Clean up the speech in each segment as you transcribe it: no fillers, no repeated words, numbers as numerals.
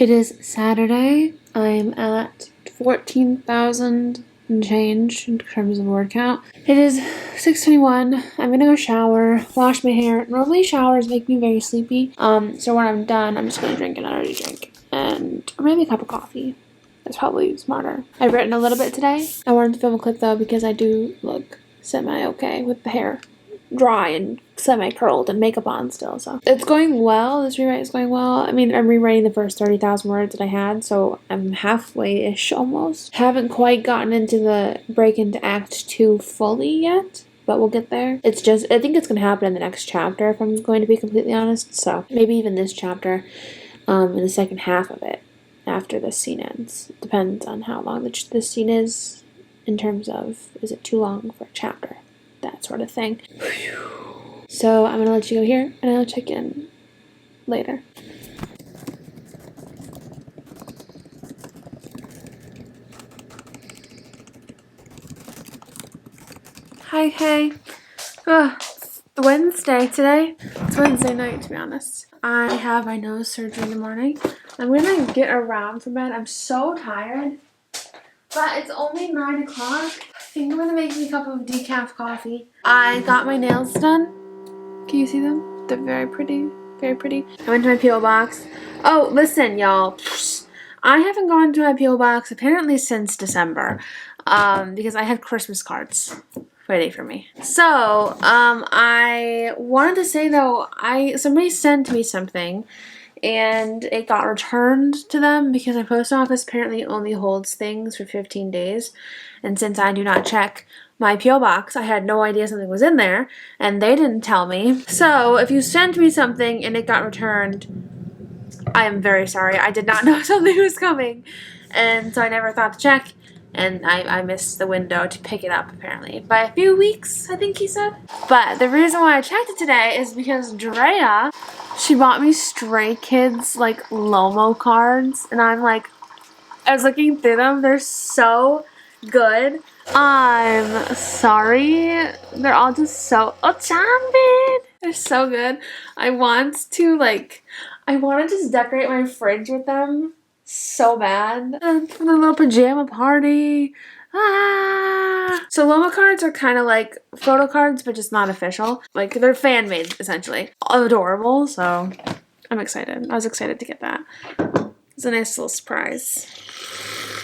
It is Saturday. I'm at 14,000 and change in terms of word count. It is 6:21. I'm gonna go shower, wash my hair. Normally showers make me very sleepy. So when I'm done, I'm just gonna drink an energy drink or maybe a cup of coffee. That's probably smarter. I've written a little bit today. I wanted to film a clip though because I do look semi-okay with the hair dry and semi-curled and makeup on still, so it's going well. This rewrite is going well. I mean, I'm rewriting the first 30,000 words that I had, so I'm halfway-ish almost. Haven't quite gotten into the break into Act 2 fully yet, but we'll get there. It's just, I think it's going to happen in the next chapter, if I'm going to be completely honest, so maybe even this chapter, in the second half of it, after this scene ends. It depends on how long this scene is, in terms of, is it too long for a chapter? That sort of thing. So I'm gonna let you go here and I'll check in later. Hey. It's Wednesday today. It's Wednesday night, to be honest. I have my nose surgery in the morning. I'm gonna get around for bed. I'm so tired. But it's only 9 o'clock. I think I'm gonna make me a cup of decaf coffee. I got my nails done. Can you see them? They're very pretty. Very pretty. I went to my P.O. box. Oh, listen, y'all. I haven't gone to my P.O. box apparently since December. Because I had Christmas cards waiting for me. So, I wanted to say though, somebody sent me something and it got returned to them because my post office apparently only holds things for 15 days. And since I do not check my P.O. box, I had no idea something was in there, and they didn't tell me. So if you sent me something and it got returned, I am very sorry. I did not know something was coming, and so I never thought to check, and I missed the window to pick it up, apparently. By a few weeks, I think he said. But the reason why I checked it today is because Drea, she bought me Stray Kids, like, Lomo cards, and I was looking through them. They're so good. I'm sorry. They're all just so champion. They're so good. I want to just decorate my fridge with them so bad. And for the little pajama party. So Loma cards are kind of like photo cards, but just not official. Like, they're fan made, essentially. Adorable, so I'm excited. I was excited to get that. It's a nice little surprise.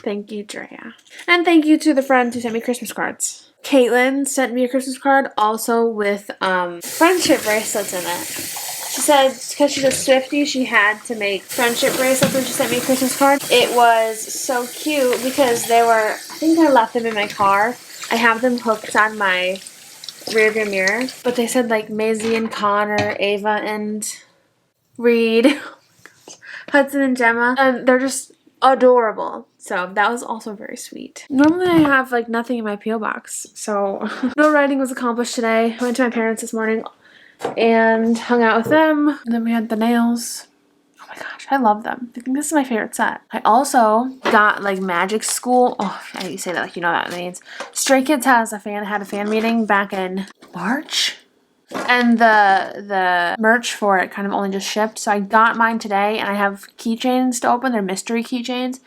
Thank you, Drea. And thank you to the friend who sent me Christmas cards. Caitlin sent me a Christmas card also with friendship bracelets in it. She said because she's a Swiftie, she had to make friendship bracelets when she sent me a Christmas card. It was so cute because I think I left them in my car. I have them hooked on my rearview mirror. But they said like Maisie and Connor, Ava and Reed, Hudson and Gemma. And they're just adorable. So that was also very sweet. Normally I have like nothing in my P.O. box. So no writing was accomplished today. I went to my parents this morning and hung out with them. And then we had the nails. Oh my gosh, I love them. I think this is my favorite set. I also got like Magic School. Oh, you say that like you know what that means. Stray Kids had a fan meeting back in March. And the merch for it kind of only just shipped. So I got mine today and I have keychains to open. They're mystery keychains.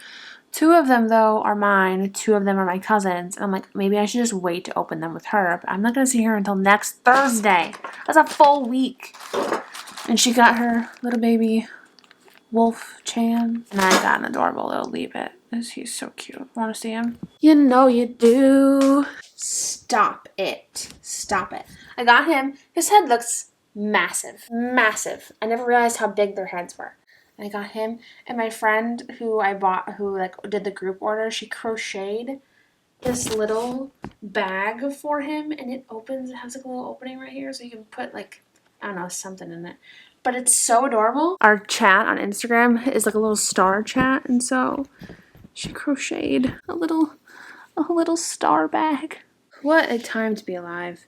2 of them though are mine. 2 of them are my cousin's. And I'm like, maybe I should just wait to open them with her. But I'm not going to see her until next Thursday. That's a full week. And she got her little baby Wolf Chan. And I got an adorable little Leave-It. He's so cute. Want to see him? You know you do. Stop it. Stop it. I got him. His head looks massive. Massive. I never realized how big their heads were. And I got him. And my friend who did the group order, she crocheted this little bag for him. And it opens. It has like a little opening right here. So you can put like, I don't know, something in it. But it's so adorable. Our chat on Instagram is like a little star chat. And so she crocheted a little star bag. What a time to be alive.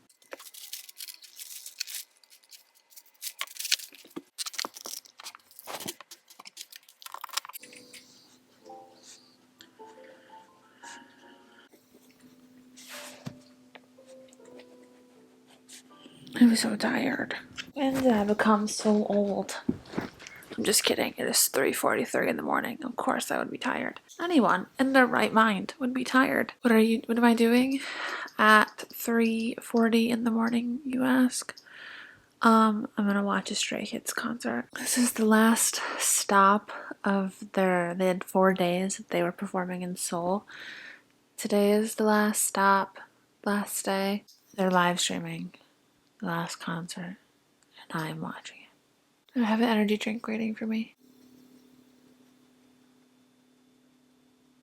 I'm so tired. When did I become so old? I'm just kidding. It is 3:43 in the morning. Of course I would be tired. Anyone in their right mind would be tired. What am I doing at 3:40 in the morning, you ask? I'm gonna watch a Stray Kids concert. This is the last stop of they had 4 days that they were performing in Seoul. Today is the last stop, last day. They're live streaming the last concert, and I am watching it. I have an energy drink waiting for me.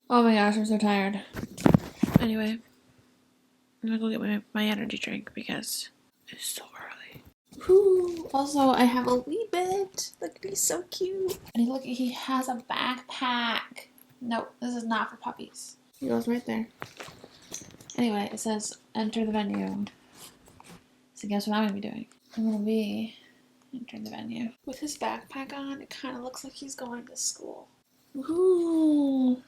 Oh my gosh, I'm so tired. Anyway, I'm gonna go get my energy drink because it's so early. Woo! Also, I have a wee bit. Look, he's so cute. And look, he has a backpack. No, this is not for puppies. He goes right there. Anyway, it says enter the venue. So guess what I'm gonna be doing? I'm gonna be entering the venue. With his backpack on, it kind of looks like he's going to school. Woohoo!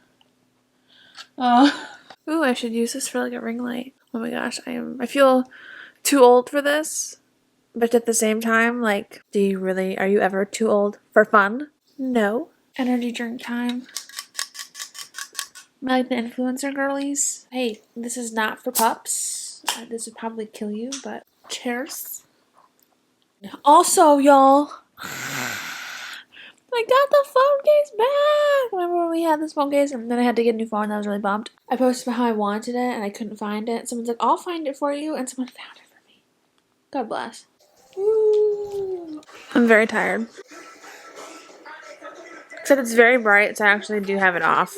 Oh. Ooh, I should use this for like a ring light. Oh my gosh, I feel too old for this. But at the same time, like, are you ever too old for fun? No. Energy drink time. Like the influencer girlies. Hey, this is not for pups. This would probably kill you, but cheers. Also, y'all, I got the phone case back. Remember when we had this phone case and then I had to get a new phone and I was really bummed? I posted about how I wanted it and I couldn't find it. Someone's like, I'll find it for you. And someone found it for me. God bless. Woo. I'm very tired. Except it's very bright, so I actually do have it off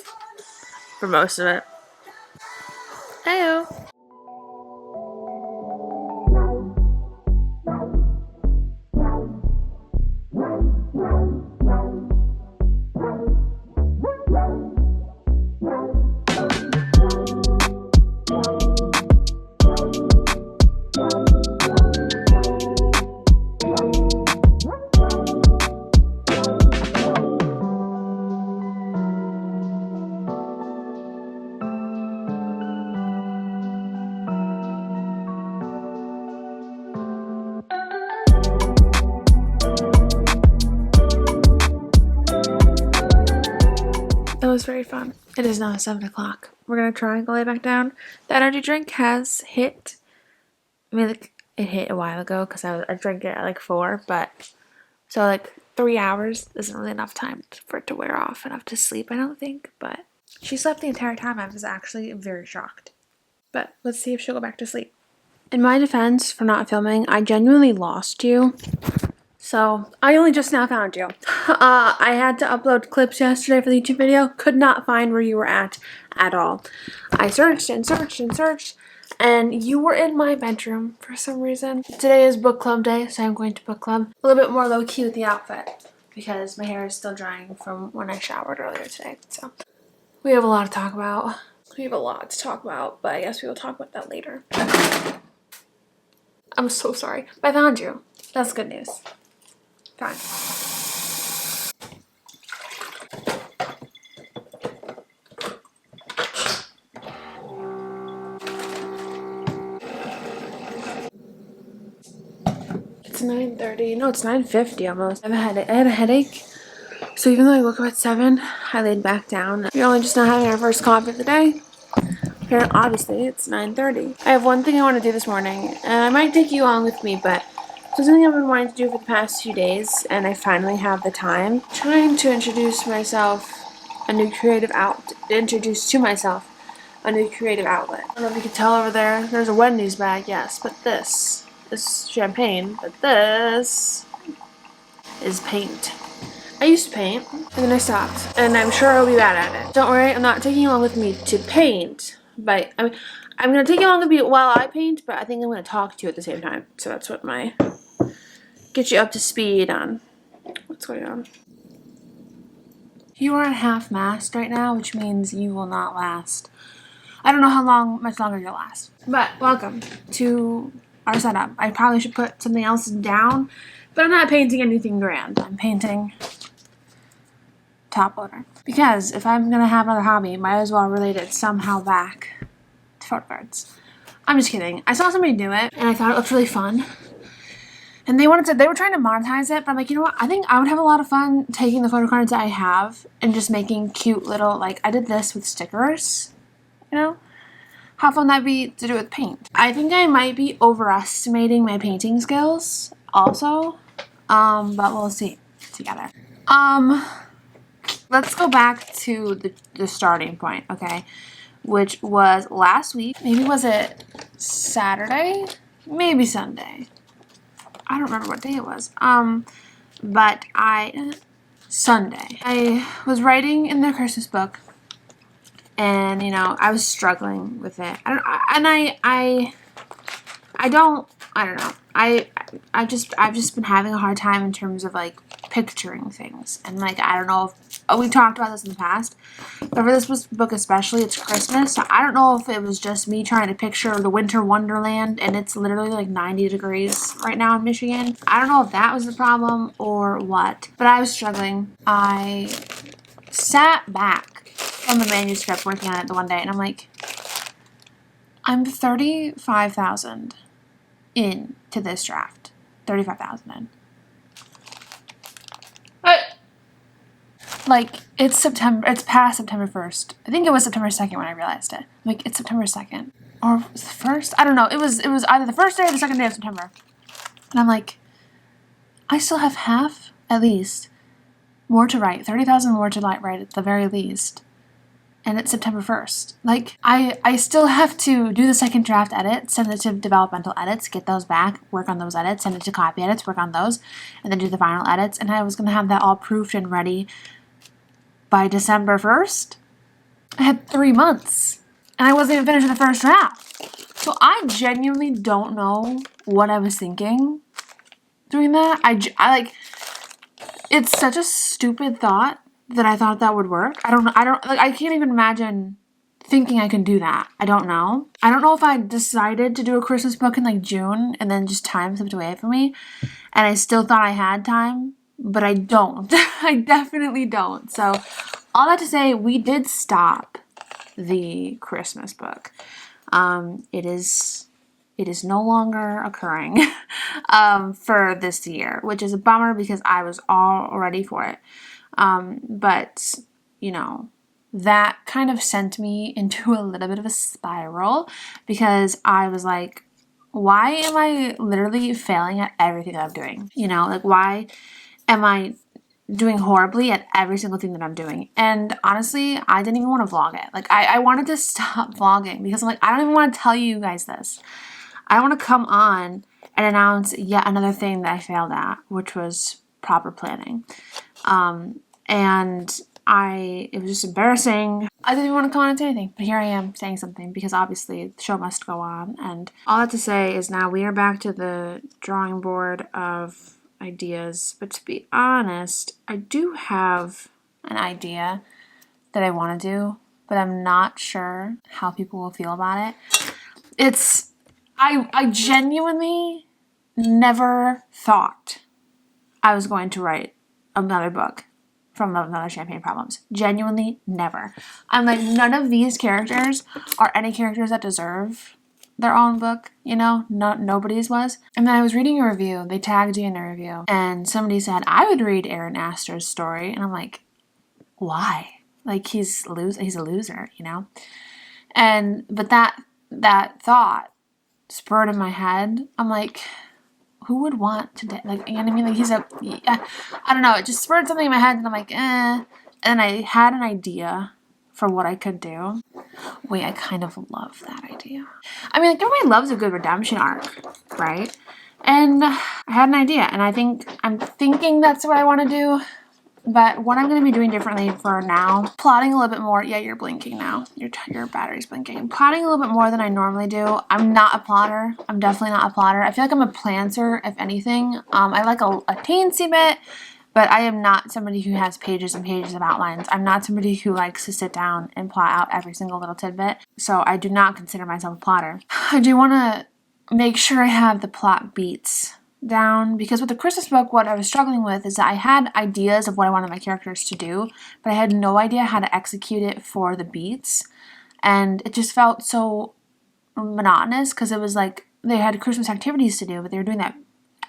for most of it. Heyo. That was very fun. It is now 7 o'clock. We're gonna try and go lay back down. The energy drink has hit. I mean, like, it hit a while ago because I drank it at like 4, but so like 3 hours isn't really enough time for it to wear off, enough to sleep, I don't think. But she slept the entire time. I was actually very shocked. But let's see if she'll go back to sleep. In my defense for not filming, I genuinely lost you. So, I only just now found you. I had to upload clips yesterday for the YouTube video. Could not find where you were at all. I searched and searched and searched, and you were in my bedroom for some reason. Today is book club day, so I'm going to book club. A little bit more low-key with the outfit, because my hair is still drying from when I showered earlier today. So, we have a lot to talk about. But I guess we will talk about that later. I'm so sorry. But I found you. That's good news. Fine. It's 9:30. No, it's 9:50 almost. I had a headache. So even though I woke up at 7, I laid back down. We're only just not having our first coffee of the day. Apparently, obviously, it's 9:30. I have one thing I want to do this morning, and I might take you along with me, but it's something I've been wanting to do for the past few days, and I finally have the time. Trying to introduce to myself a new creative outlet. I don't know if you can tell over there. There's a Wendy's bag, yes, but this is champagne, but this is paint. I used to paint, and then I stopped, and I'm sure I'll be bad at it. Don't worry, I'm not taking you along with me to paint, but I'm going to take you along with me while I paint, but I think I'm going to talk to you at the same time. So that's what get you up to speed on what's going on. You are at half-mast right now, which means you will not last. I don't know much longer you'll last. But welcome to our setup. I probably should put something else down, but I'm not painting anything grand. I'm painting top loader. Because if I'm going to have another hobby, might as well relate it somehow back to photo cards. I'm just kidding. I saw somebody do it, and I thought it looked really fun. And they were trying to monetize it, but I'm like, you know what? I think I would have a lot of fun taking the photo cards that I have and just making cute little, like, I did this with stickers, you know? How fun that'd be to do with paint. I think I might be overestimating my painting skills also, but we'll see together. Let's go back to the starting point, okay? Which was last week. Maybe was it Saturday? Maybe Sunday. I don't remember what day it was. But Sunday. I was writing in the Christmas book, and you know, I was struggling with it. I've just been having a hard time in terms of like picturing things, and like I don't know if we've talked about this in the past, but for this book especially, it's Christmas, so I don't know if it was just me trying to picture the winter wonderland, and it's literally like 90 degrees right now in Michigan. I don't know if that was the problem or what, but I was struggling. I sat back from the manuscript working on it the one day, and I'm like, I'm 35,000 into this draft. 35,000 in. Like, it's September, it's past September 1st. I think it was September 2nd when I realized it. Like, it's September 2nd. Or was it the 1st? I don't know. It was either the first day or the second day of September. And I'm like, I still have half, at least, more to write. 30,000 more to write at the very least. And it's September 1st. Like, I still have to do the second draft edit, send it to developmental edits, get those back, work on those edits, send it to copy edits, work on those, and then do the final edits. And I was going to have that all proofed and ready by December 1st. I had 3 months, and I wasn't even finished the first draft. So I genuinely don't know what I was thinking doing that. I like, it's such a stupid thought that I thought that would work. I can't even imagine thinking I can do that. I don't know. I don't know if I decided to do a Christmas book in like June and then just time slipped away from me and I still thought I had time, but I don't. I definitely don't. So all that to say, we did stop the Christmas book. It is no longer occurring for this year, which is a bummer because I was all ready for it. But, you know, that kind of sent me into a little bit of a spiral because I was like, why am I literally failing at everything that I'm doing? You know, like, why am I doing horribly at every single thing that I'm doing? And honestly, I didn't even want to vlog it. Like, I wanted to stop vlogging because I'm like, I don't even want to tell you guys this. I want to come on and announce yet another thing that I failed at, which was proper planning. And it was just embarrassing. I didn't even want to come on and say anything, but here I am saying something because obviously the show must go on. And all that to say is now we are back to the drawing board of ideas. But to be honest, I do have an idea that I want to do, but I'm not sure how people will feel about it. I genuinely never thought I was going to write another book from Another Champagne Problems. Genuinely never. I'm like, none of these characters are any characters that deserve their own book, you know? Nobody's was. And then I was reading a review. They tagged you in a review. And somebody said, I would read Aaron Astor's story. And I'm like, why? Like, he's a loser, you know? But that thought spurred in my head. I'm like, who would want to, like, you know what I mean? Like, I don't know, it just spurred something in my head, and I'm like, And then I had an idea for what I could do. Wait, I kind of love that idea. I mean, like, everybody loves a good redemption arc, right? And I had an idea, and I'm thinking that's what I want to do. But what I'm going to be doing differently for now, plotting a little bit more. Yeah, you're blinking now. Your battery's blinking. I'm plotting a little bit more than I normally do. I'm not a plotter. I'm definitely not a plotter. I feel like I'm a planter, if anything. I like a teensy bit, but I am not somebody who has pages and pages of outlines. I'm not somebody who likes to sit down and plot out every single little tidbit. So I do not consider myself a plotter. I do want to make sure I have the plot beats down, because with the Christmas book, what I was struggling with is that I had ideas of what I wanted my characters to do, but I had no idea how to execute it for the beats, and it just felt so monotonous because it was like they had Christmas activities to do, but they were doing that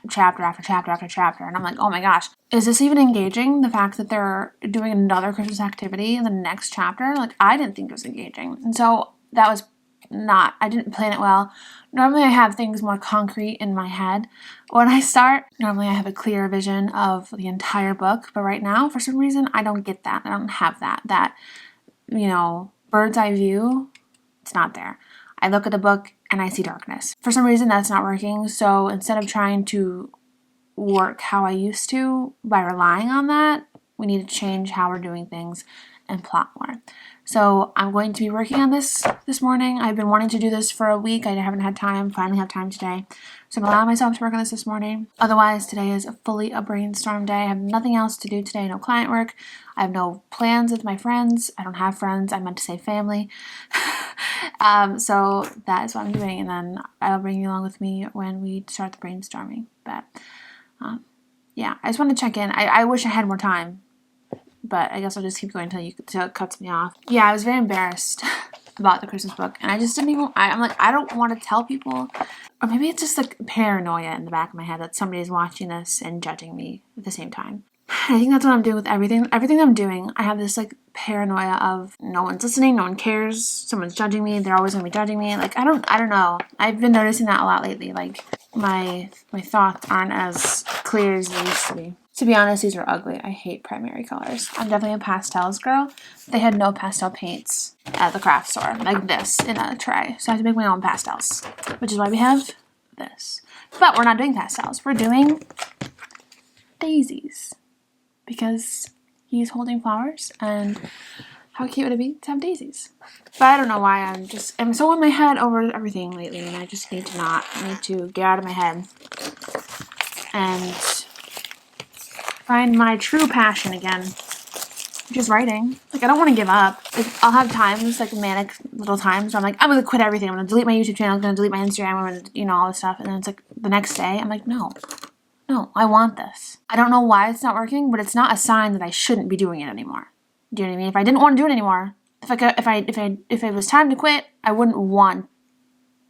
chapter after chapter after chapter. And I'm like, oh my gosh, is this even engaging? The fact that they're doing another Christmas activity in the next chapter? Like, I didn't think it was engaging. And so that was not, I didn't plan it well. Normally I have things more concrete in my head when I start. Normally I have a clear vision of the entire book, but right now, for some reason, I don't get that. I don't have that, bird's eye view. It's not there. I look at the book and I see darkness. For some reason, that's not working. So instead of trying to work how I used to by relying on that, we need to change how we're doing things and plot more. So I'm going to be working on this morning. I've been wanting to do this for a week. I haven't had time. Finally have time today. So I'm allowing myself to work on this morning. Otherwise, today is fully a brainstorm day. I have nothing else to do today. No client work. I have no plans with my friends. I don't have friends. I meant to say family. So that is what I'm doing. And then I'll bring you along with me when we start the brainstorming. But yeah, I just want to check in. I wish I had more time. But I guess I'll just keep going until it cuts me off. Yeah, I was very embarrassed about the Christmas book. And I just didn't even, I'm like, I don't want to tell people. Or maybe it's just like paranoia in the back of my head that somebody's watching this and judging me at the same time. I think that's what I'm doing with everything. Everything I'm doing, I have this like paranoia of no one's listening, no one cares, someone's judging me, they're always gonna be judging me. Like I don't know. I've been noticing that a lot lately. Like my thoughts aren't as clear as they used to be. To be honest, these are ugly. I hate primary colors. I'm definitely a pastels girl. They had no pastel paints at the craft store, like this in a tray. So I have to make my own pastels, which is why we have this. But we're not doing pastels. We're doing daisies because he's holding flowers and how cute would it be to have daisies? But I don't know why I'm so in my head over everything lately and I just need to get out of my head and find my true passion again, which is writing. Like, I don't want to give up. Like, I'll have times, like manic little times where I'm like, I'm going to quit everything. I'm going to delete my YouTube channel. I'm going to delete my Instagram. I'm going to, all this stuff. And then it's like the next day, I'm like, no, I want this. I don't know why it's not working, but it's not a sign that I shouldn't be doing it anymore. Do you know what I mean? If I didn't want to do it anymore, if it was time to quit, I wouldn't want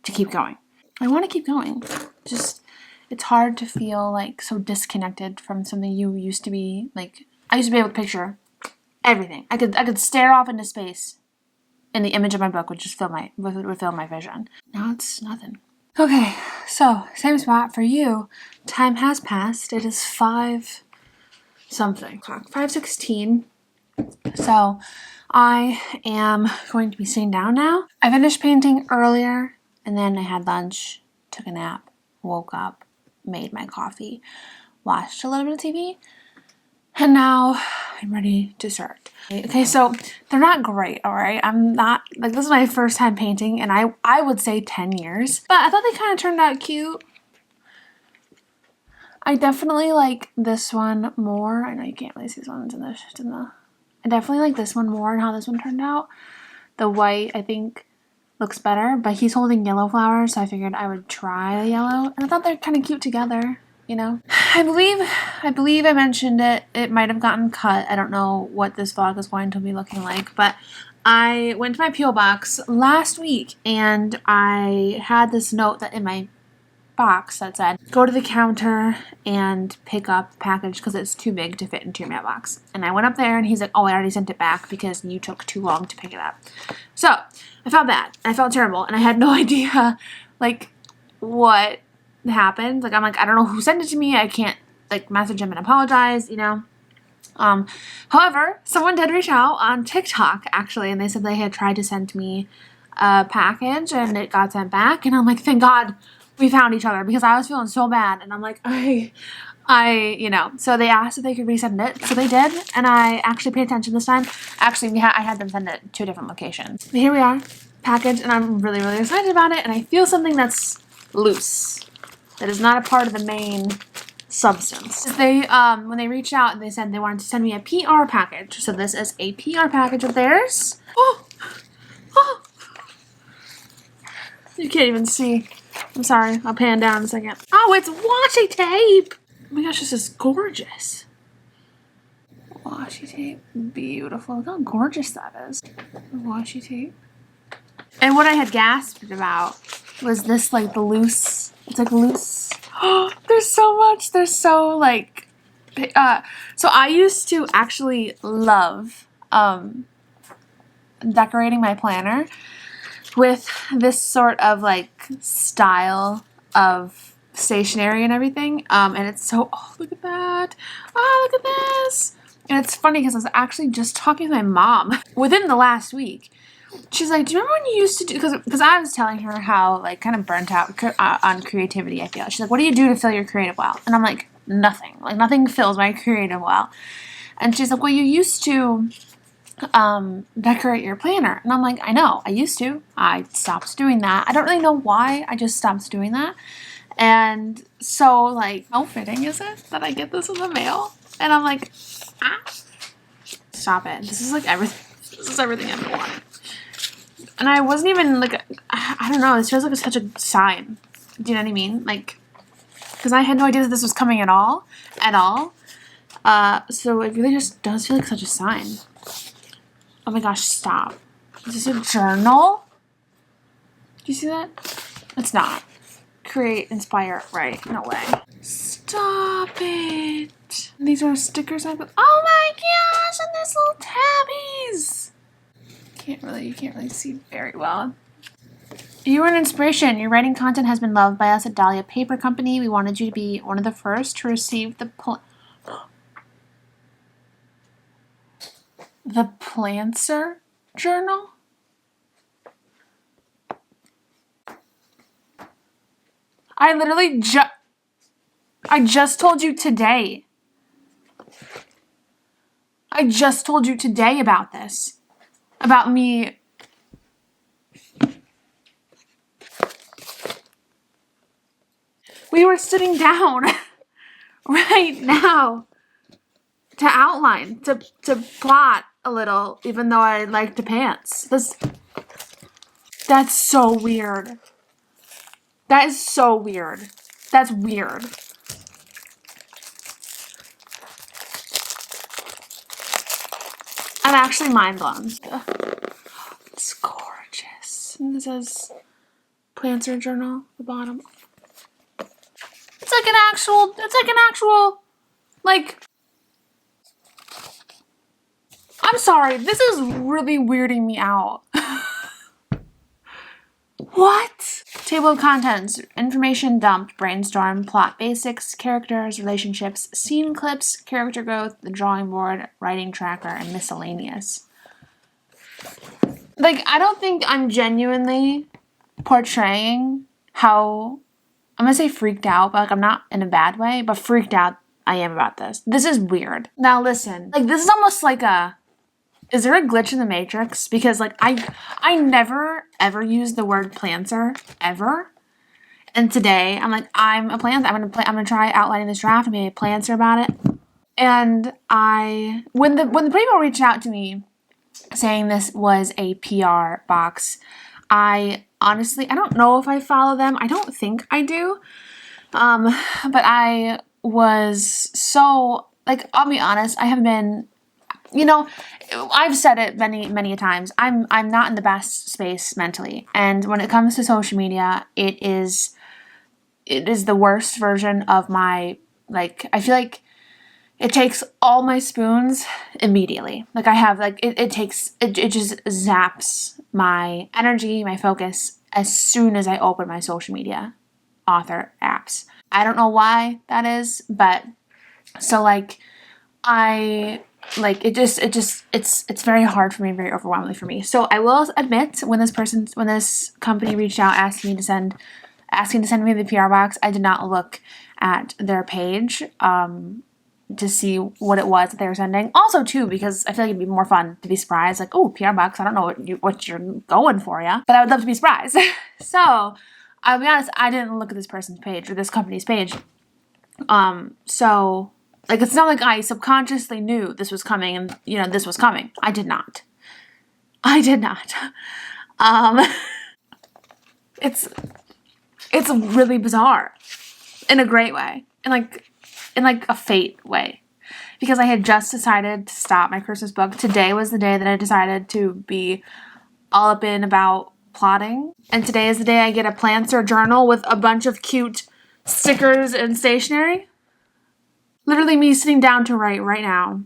to keep going. I want to keep going. Just, it's hard to feel like so disconnected from something you used to be. Like, I used to be able to picture everything. I could stare off into space and the image of my book would just fill my vision. Now it's nothing. Okay, so same spot for you. Time has passed. It is 5:16. So I am going to be sitting down now. I finished painting earlier and then I had lunch, took a nap, woke up, made my coffee, watched a little bit of TV, and now I'm ready to start. Okay, so they're not great, all right? I'm not, like, this is my first time painting, and I would say 10 years, but I thought they kind of turned out cute. I definitely like this one more. I know you can't really see these ones in the I definitely like this one more and how this one turned out. The white, I think, looks better, but he's holding yellow flowers, so I figured I would try the yellow. And I thought they're kind of cute together, I believe I mentioned it. It might have gotten cut. I don't know what this vlog is going to be looking like, but I went to my P.O. box last week and I had this note that in my box that said, go to the counter and pick up the package because it's too big to fit into your mailbox. And I went up there and he's like, oh, I already sent it back because you took too long to pick it up. So I felt bad. I felt terrible and I had no idea like what happened. Like, I'm like, I don't know who sent it to me. I can't like message him and apologize, However, someone did reach out on TikTok actually, and they said they had tried to send me a package and it got sent back. And I'm like, thank God we found each other because I was feeling so bad. And I'm like, so they asked if they could resend it. So they did. And I actually paid attention this time. Actually, I had them send it to a different location. But here we are, package, and I'm really, really excited about it. And I feel something that's loose, that is not a part of the main substance. They, when they reached out, they said they wanted to send me a PR package. So this is a PR package of theirs. Oh! You can't even see. I'm sorry. I'll pan down in a second. Oh, it's washi tape! Oh my gosh, this is gorgeous. Washi tape. Beautiful. Look how gorgeous that is. Washi tape. And what I had gasped about was this, like, the loose. It's like loose. Oh, they're There's so much. There's so like, so I used to actually love decorating my planner with this sort of like style of stationery and everything. And it's so, oh, look at that. Oh, look at this. And it's funny because I was actually just talking to my mom within the last week. She's like, do you remember when you used to do, because I was telling her how like kind of burnt out on creativity I feel. She's like, what do you do to fill your creative well? And I'm like, nothing. Like nothing fills my creative well. And she's like, well, you used to decorate your planner. And I'm like, I know, I used to. I stopped doing that. I don't really know why. I just stopped doing that. And so like, how fitting is it that I get this in the mail? And I'm like, ah, stop it. This is like everything. This is everything I've wanted. And I wasn't even like, I don't know, this feels like such a sign. Do you know what I mean? Like, because I had no idea that this was coming at all. So it really just does feel like such a sign. Oh my gosh, stop. Is this a journal? Do you see that? It's not. Create, inspire, write. No way. Stop it. These are stickers I put. Oh my gosh, and there's little tabbies. You can't really see very well. You were an inspiration. Your writing content has been loved by us at Dahlia Paper Company. We wanted you to be one of the first to receive the Plancer journal. I just told you today. I just told you today about this. About me. We were sitting down right now to outline, to plot a little, even though I like to pants. That's so weird. That is so weird. That's weird. I'm actually mind blown. It's gorgeous. And this says Plancer Journal at the bottom. It's like an actual, like, I'm sorry, this is really weirding me out. What? Table of contents, information dumped, brainstorm, plot basics, characters, relationships, scene clips, character growth, the drawing board, writing tracker, and miscellaneous. Like, I don't think I'm genuinely portraying how, I'm gonna say freaked out, but like I'm not in a bad way, but freaked out I am about this. This is weird. Now listen, like this is almost like is there a glitch in the Matrix? Because like I never ever use the word plancer ever. And today I'm like, I'm a plancer. I'm gonna try outlining this draft and be a plancer about it. And when the people reached out to me saying this was a PR box, I honestly, I don't know if I follow them. I don't think I do. But I was so, like, I'll be honest, I have been, you know, I've said it many, many a times. I'm not in the best space mentally. And when it comes to social media, it is the worst version of my, like, I feel like it takes all my spoons immediately. Like I have, like, it just zaps my energy, my focus as soon as I open my social media author apps. I don't know why that is, but so like it's very hard for me, very overwhelming for me. So I will admit when this company reached out asking to send me the PR box, I did not look at their page to see what it was that they were sending. Also too, because I feel like it'd be more fun to be surprised, like, oh, PR box, I don't know what you're going for, yeah, but I would love to be surprised. So I'll be honest, I didn't look at this person's page or this company's page. So like, it's not like I subconsciously knew this was coming and, you know, this was coming. I did not. It's really bizarre in a great way. In like a fate way. Because I had just decided to stop my Christmas book. Today was the day that I decided to be all up in about plotting. And today is the day I get a plancer journal with a bunch of cute stickers and stationery. Literally me sitting down to write right now.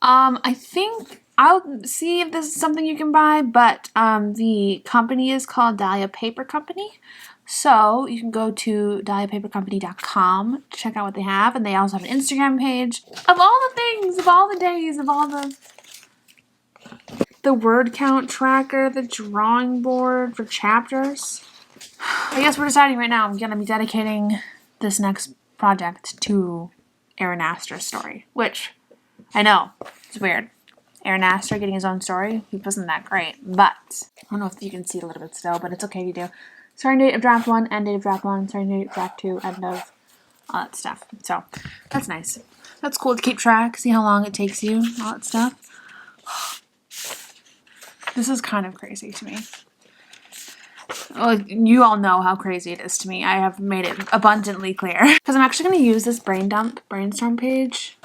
I think I'll see if this is something you can buy, but the company is called Dahlia Paper Company. So you can go to dahliapapercompany.com to check out what they have, and they also have an Instagram page. Of all the things, of all the days, of all the word count tracker, the drawing board for chapters. I guess we're deciding right now I'm gonna be dedicating this next project to Aaron Astor's story, which I know it's weird. Aaron Astor getting his own story, he wasn't that great, but I don't know if you can see it a little bit still, but it's okay if you do. Starting date of draft 1, end date of draft 1, starting date of draft 2, end of all that stuff. So that's nice. That's cool to keep track, see how long it takes you, all that stuff. This is kind of crazy to me. Well, you all know how crazy it is to me. I have made it abundantly clear. Because I'm actually going to use this brainstorm page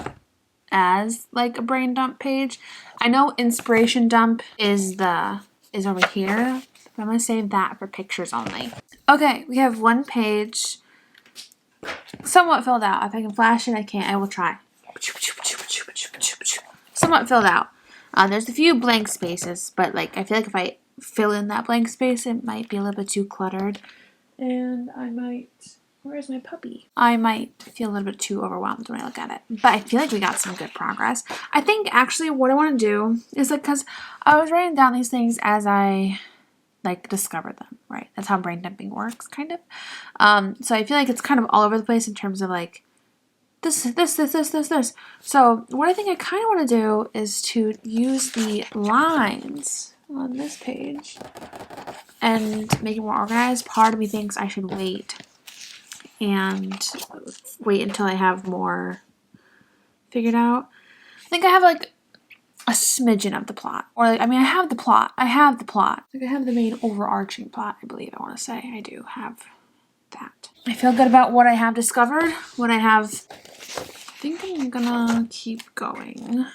as like a brain dump page. I know inspiration dump is over here. But I'm going to save that for pictures only. Okay, we have one page somewhat filled out. If I can flash it, I can't. I will try. Somewhat filled out. There's a few blank spaces, but like I feel like if I fill in that blank space, it might be a little bit too cluttered. And I might... Where's my puppy? I might feel a little bit too overwhelmed when I look at it. But I feel like we got some good progress. I think actually what I want to do is like, because I was writing down these things as I like discovered them, right? That's how brain dumping works, kind of. So I feel like it's kind of all over the place in terms of like this. So what I think I kind of want to do is to use the lines on this page and make it more organized. Part of me thinks I should wait until I have more figured out. I think I have like a smidgen of the plot. Or like, I mean, I have the plot. Like I have the main overarching plot, I believe I want to say. I do have that. I feel good about what I have discovered. I think I'm gonna keep going.